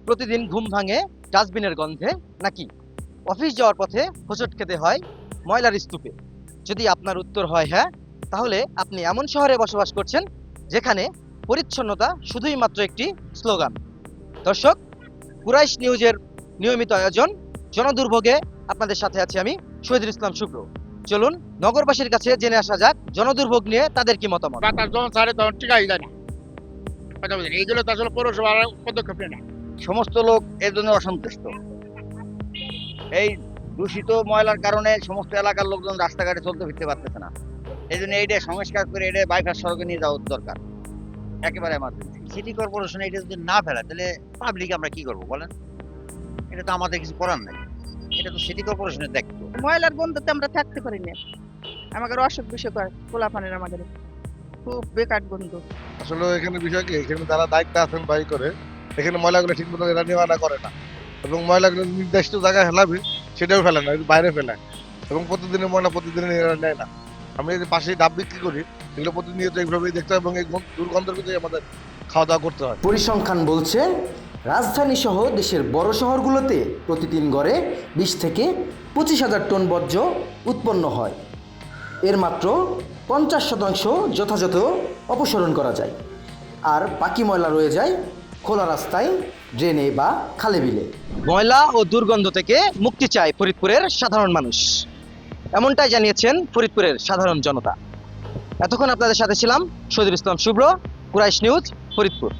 প্রতিদিন ঘুম ভাঙে ডাস্টবিনের গন্ধে, নাকি অফিস যাওয়ার পথে হোঁচট খেতে হয় ময়লার স্তূপে? যদি আপনার উত্তর হয় হ্যাঁ, তাহলে আপনি এমন শহরে বসবাস করছেন যেখানে পরিচ্ছন্নতা শুধুই মাত্র একটি স্লোগান। দর্শক, কুরাইশ নিউজের নিয়মিত আয়োজন জনদুর্ভোগে আপনাদের সাথে আছি আমি শহীদুল ইসলাম শুভ্র। চলুন নগরবাসীর কাছে জেনে আসা যাক জনদুর্ভোগ নিয়ে তাদের কি মতামত। বাতাস যখন ছাড়ে তখন টিকাই যায় না। কথা বলছেন, এইগুলো তো আসলে পৌরসভার পদক্ষেপ নেয় না। সমস্ত লোক এর জন্য অসন্তুষ্ট। এই দূষিত ময়লার কারণে সমস্ত এলাকার লোকজন রাস্তাঘাটে চলতে ফিরতে পারতেছে না। এই জন্য এইটা সংস্কার করে এটা বাইপাস সড়কে নিয়ে যাওয়া দরকার, একেবারে এমার্জেন্সি। সিটি কর্পোরেশন এটা যদি না ফেলে তাহলে পাবলিক আমরা কি করবো বলেন? এটা তো আমাদের কিছু করার নাই, এটা তো সিটি কর্পোরেশনের দায়িত্ব। ময়লার গন্ধতে আমরা থাকতে পারি না। আমাদের অসুখ বিসুখ হয়, পোলাপানের আমাদের খুব বেকার গন্ধ। আসলে এখানে বিষয় কি, এখানে যারা দায়িত্ব আছেন বাই করে, এখানে ময়লাগুলো ঠিক মতো এরা নেওয়া করে না, এবং ময়লাগুলো নির্দিষ্ট জায়গায় ফেলাবে সেটাও ফেলে না, বাইরে ফেলায়, এবং প্রতিদিনের ময়লা প্রতিদিন এরা নেয় না। আমি এই যে পাশেই ডাব বিক্রি করি, এগুলো প্রতিনিয়ত এইভাবেই দেখতে হয় এবং এই দুর্গন্ধের ভিতরে আমাদের খাওয়া দাওয়া করতে হয়। পরিসংখ্যান বলছে রাজধানী সহ দেশের বড় শহরগুলোতে প্রতিদিন গড়ে 20 থেকে 25,000 টন বর্জ্য উৎপন্ন হয়। এর মাত্র 50% যথাযথ অপসারণ করা যায়, আর বাকি ময়লা রয়ে যায় খোলা রাস্তায়, ড্রেনে বা খালে বিলে। ময়লা ও দুর্গন্ধ থেকে মুক্তি চায় ফরিদপুরের সাধারণ মানুষ, এমনটাই জানিয়েছেন ফরিদপুরের সাধারণ জনতা। এতক্ষণ আপনাদের সাথে ছিলাম শহীদুল ইসলাম শুভ্র, কুরাইশ নিউজ, ফরিদপুর।